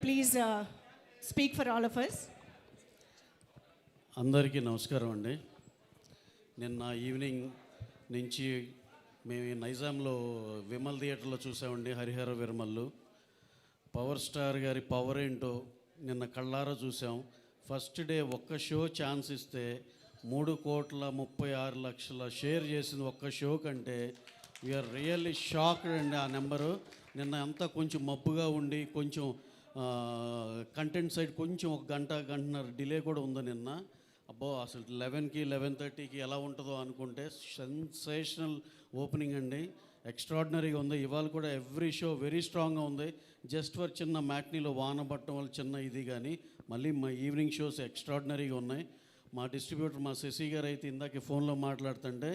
please speak for all of us. అందరికీ నమస్కారం అండి. నిన్న ఈవినింగ్ నుంచి మేము నైజాంలో విమల్ థియేటర్లో చూసామండి. హరిహర విరమల్లు పవర్ స్టార్ గారి పవర్ ఏంటో నిన్న కళ్ళారా చూసాం. ఫస్ట్ డే ఒక్క షో ఛాన్స్ ఇస్తే 3,36,00,000 షేర్ చేసింది ఒక్క షో కంటే వీఆర్ రియల్లీ షాక్డ్ అండి. ఆ నెంబరు నిన్న అంతా కొంచెం మబ్బుగా ఉండి కొంచెం కంటెంట్ సైడ్ కొంచెం ఒక గంటన్నర డిలే కూడా ఉంది నిన్న. అబ్బో అసలు 11కి 11:30కి ఎలా ఉంటుందో అనుకుంటే సెన్సేషనల్ ఓపెనింగ్ అండి. ఎక్స్ట్రాడినరీగా ఉంది. ఇవాళ కూడా ఎవ్రీ షో వెరీ స్ట్రాంగ్గా ఉంది. జస్ట్ ఫర్ చిన్న మ్యాట్నీలో వాన పట్టడం వల్ల చిన్న ఇది కానీ మళ్ళీ మా ఈవినింగ్ షోస్ ఎక్స్ట్రాడినరీగా ఉన్నాయి. మా డిస్ట్రిబ్యూటర్ మా శశి గారు అయితే ఇందాక ఫోన్లో మాట్లాడుతుంటే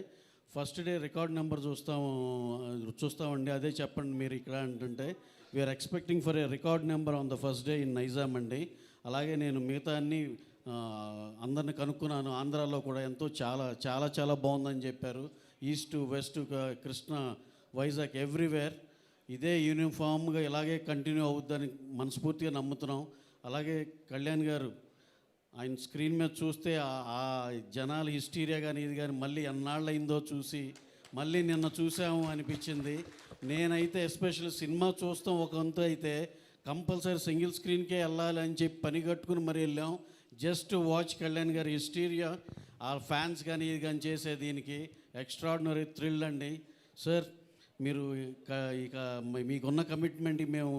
ఫస్ట్ డే రికార్డ్ నెంబర్ చూస్తామండి, అదే చెప్పండి మీరు ఇక్కడ అంటుంటే we are expecting for a record number on the first day in Nizam అండి. అలాగే నేను మిగతా అన్ని అందరిని కనుక్కున్నాను. ఆంధ్రాలో కూడా ఎంతో చాలా చాలా చాలా బాగుందని చెప్పారు. East west Krishna Vizag everywhere ఇదే యూనిఫామ్గా ఇలాగే కంటిన్యూ అవుద్దని మనస్ఫూర్తిగా నమ్ముతున్నాం. అలాగే కళ్యాణ్ గారు ఆయన స్క్రీన్ మీద చూస్తే ఆ జనాల హిస్టీరియా కానీ ఇది కానీ మళ్ళీ ఎన్నాళ్ళయిందో చూసి మళ్ళీ నిన్న చూసాము అనిపించింది. నేనైతే ఎస్పెషల్లీ సినిమా చూస్తాం ఒక వంతు అయితే కంపల్సరీ సింగిల్ స్క్రీన్కే వెళ్ళాలి అని చెప్పి పని కట్టుకుని మరి వెళ్ళాం. జస్ట్ వాచ్ కళ్యాణ్ గారి హిస్టీరియా ఆ ఫ్యాన్స్ కానీ ఇది కానీ చేసే దీనికి ఎక్స్ట్రాడినరీ థ్రిల్ అండి. సార్ మీరు ఇక మీకున్న కమిట్మెంట్కి మేము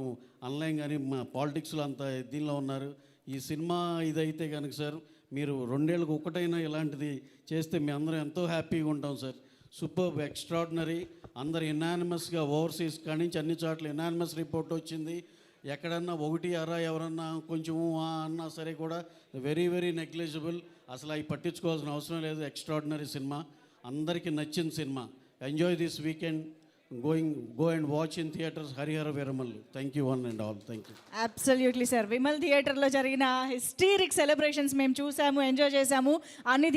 ఆన్లైన్ కానీ మా పాలిటిక్స్లో అంత దీనిలో ఉన్నారు. ఈ సినిమా ఇదైతే కనుక సార్ మీరు 2 ఏళ్ళకి ఒకటైనా ఇలాంటిది చేస్తే మేము అందరం ఎంతో హ్యాపీగా ఉంటాం సార్. Super extraordinary. అందరు ఎనానిమస్గా ఓవర్సీస్ కాడి నుంచి అన్ని చోట్ల ఎనానిమస్ రిపోర్ట్ వచ్చింది. ఎక్కడన్నా ఒకటి అరా ఎవరన్నా కొంచెం అన్నా సరే కూడా వెరీ వెరీ నెగ్లిజిబుల్. అసలు అవి పట్టించుకోవాల్సిన అవసరం లేదు. ఎక్స్ట్రాడినరీ సినిమా, అందరికీ నచ్చిన cinema. Enjoy this weekend. go and watch in theaters Harihara Viramallu. Thank you one and all. Thank you. Absolutely sir. Vimal థియేటర్లో జరిగిన హిస్టీరిక్ సెలబ్రేషన్స్ మేము చూసాము, ఎంజాయ్ చేసాము. అన్ని